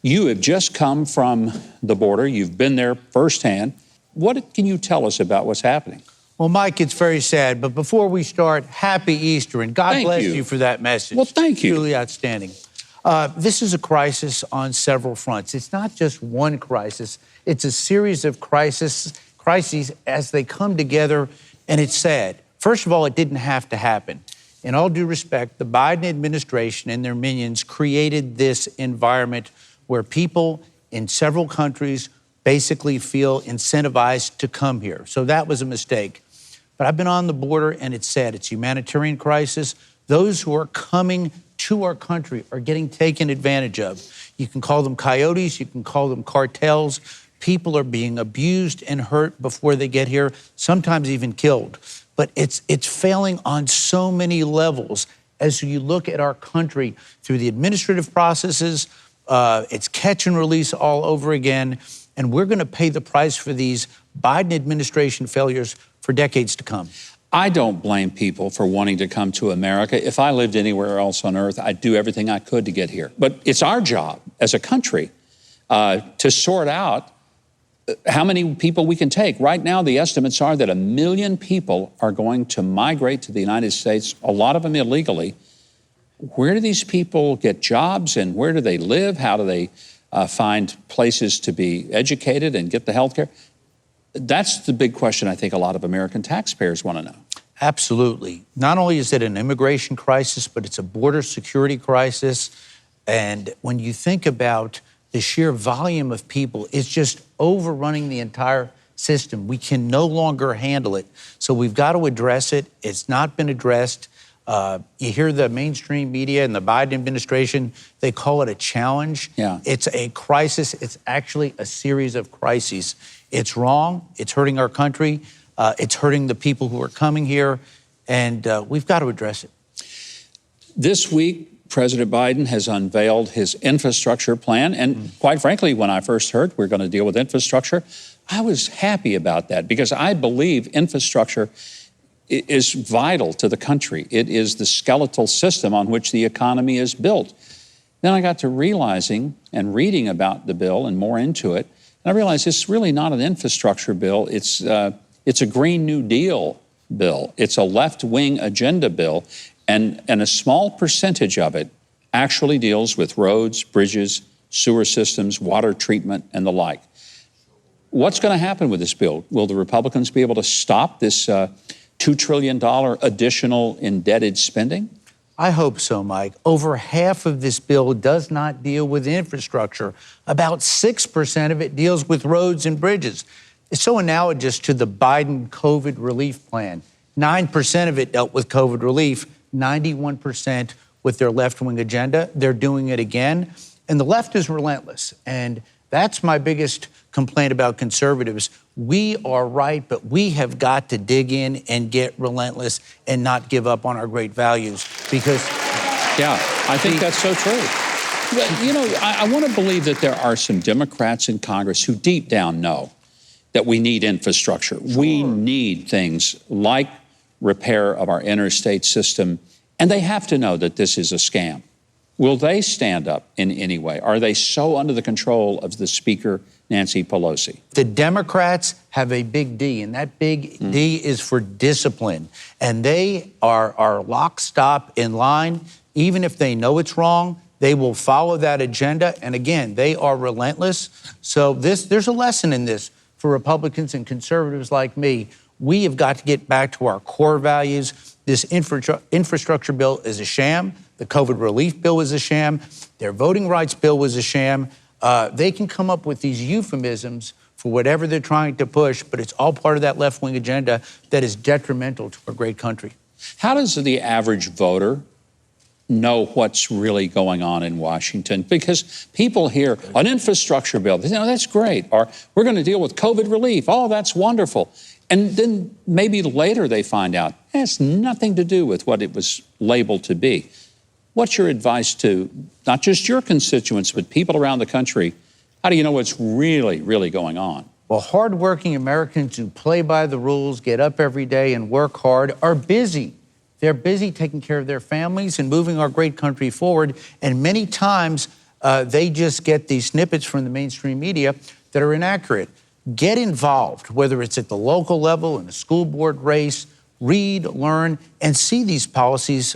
You have just come from the border. You've been there firsthand. What can you tell us about what's happening? Well, Mike, it's very sad. But before we start, happy Easter, and God bless you for that message. Well, thank you. Truly outstanding. This is a crisis on several fronts. It's not just one crisis. It's a series of crises as they come together, and it's sad. First of all, it didn't have to happen. In all due respect, the Biden administration and their minions created this environment where people in several countries basically feel incentivized to come here. So that was a mistake. But I've been on the border, and it's sad. It's a humanitarian crisis. Those who are coming to our country are getting taken advantage of. You can call them coyotes. You can call them cartels. People are being abused and hurt before they get here, sometimes even killed. But it's failing on so many levels. As you look at our country through the administrative processes, it's catch and release all over again. And we're going to pay the price for these Biden administration failures for decades to come. I don't blame people for wanting to come to America. If I lived anywhere else on earth, I'd do everything I could to get here. But it's our job as a country to sort out how many people we can take. Right now, the estimates are that 1 million people are going to migrate to the United States, a lot of them illegally. Where do these people get jobs, and where do they live? How do they find places to be educated and get the health care? That's the big question I think a lot of American taxpayers want to know. Absolutely. Not only is it an immigration crisis, but it's a border security crisis. And when you think about the sheer volume of people, it's just overrunning the entire system. We can no longer handle it. So we've got to address it. It's not been addressed. You hear the mainstream media and the Biden administration, they call it a challenge. Yeah. It's a crisis. It's actually a series of crises. It's wrong. It's hurting our country. It's hurting the people who are coming here. And we've got to address it. This week, President Biden has unveiled his infrastructure plan. And quite frankly, when I first heard we're going to deal with infrastructure, I was happy about that because I believe infrastructure is vital to the country. It is the skeletal system on which the economy is built. Then I got to realizing and reading about the bill and more into it, and I realized it's really not an infrastructure bill. It's a Green New Deal bill. It's a left-wing agenda bill, and a small percentage of it actually deals with roads, bridges, sewer systems, water treatment, and the like. What's going to happen with this bill? Will the Republicans be able to stop this $2 trillion additional indebted spending? I hope so, Mike. Over half of this bill does not deal with infrastructure. About 6% of it deals with roads and bridges. It's so analogous to the Biden COVID relief plan. 9% of it dealt with COVID relief, 91% with their left-wing agenda. They're doing it again. And the left is relentless. And that's my biggest complaint about conservatives. We are right, but we have got to dig in and get relentless and not give up on our great values because... Yeah, I think that's so true. You know, I want to believe that there are some Democrats in Congress who deep down know that we need infrastructure. Sure. We need things like repair of our interstate system, and they have to know that this is a scam. Will they stand up in any way? Are they so under the control of the Speaker, Nancy Pelosi? The Democrats have a big D, and that big D is for discipline. And they are lock, stop, in line. Even if they know it's wrong, they will follow that agenda. And again, they are relentless. So there's a lesson in this for Republicans and conservatives like me. We have got to get back to our core values. This infrastructure bill is a sham. The COVID relief bill was a sham. Their voting rights bill was a sham. They can come up with these euphemisms for whatever they're trying to push, but it's all part of that left-wing agenda that is detrimental to our great country. How does the average voter know what's really going on in Washington? Because people hear an infrastructure bill, they say, oh, that's great, or we're going to deal with COVID relief, oh, that's wonderful. And then maybe later they find out it has nothing to do with what it was labeled to be. What's your advice to not just your constituents, but people around the country? How do you know what's really, really going on? Well, hardworking Americans who play by the rules, get up every day and work hard are busy. They're busy taking care of their families and moving our great country forward. And many times They just get these snippets from the mainstream media that are inaccurate. Get involved, whether it's at the local level, in a school board race. Read, learn, and see these policies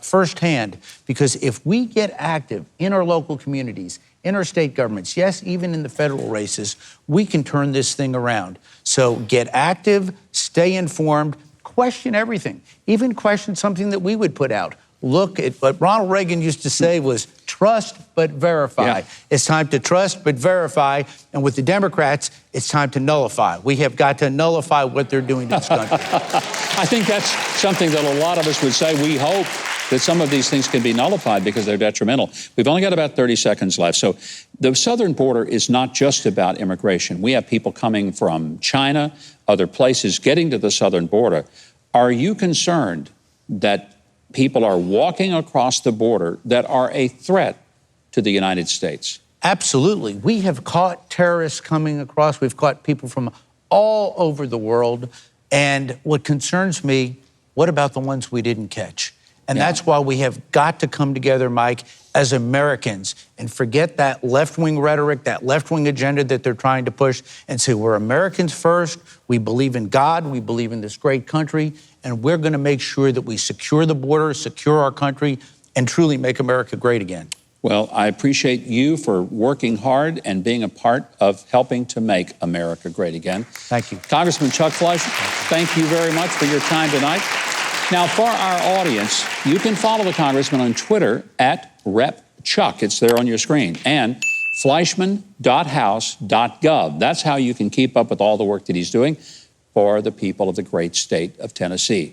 firsthand. Because if we get active in our local communities, in our state governments, yes, even in the federal races, we can turn this thing around. So get active, stay informed, question everything, even question something that we would put out. Look at what Ronald Reagan used to say was trust but verify. Yeah. It's time to trust but verify. And with the Democrats, it's time to nullify. We have got to nullify what they're doing to this country. I think that's something that a lot of us would say. We hope that some of these things can be nullified because they're detrimental. We've only got about 30 seconds left. So the southern border is not just about immigration. We have people coming from China, other places, getting to the southern border. Are you concerned that people are walking across the border that are a threat to the United States? Absolutely. We have caught terrorists coming across. We've caught people from all over the world. And what concerns me, what about the ones we didn't catch? And that's why we have got to come together, Mike, as Americans and forget that left-wing rhetoric, that left-wing agenda that they're trying to push, and say we're Americans first, we believe in God, we believe in this great country, and we're going to make sure that we secure the border, secure our country, and truly make America great again. Well, I appreciate you for working hard and being a part of helping to make America great again. Thank you. Congressman Chuck Fleischmann, thank you very much for your time tonight. Now, for our audience, you can follow the Congressman on Twitter at Rep. Chuck. It's there on your screen. And Fleischmann.house.gov. That's how you can keep up with all the work that he's doing for the people of the great state of Tennessee.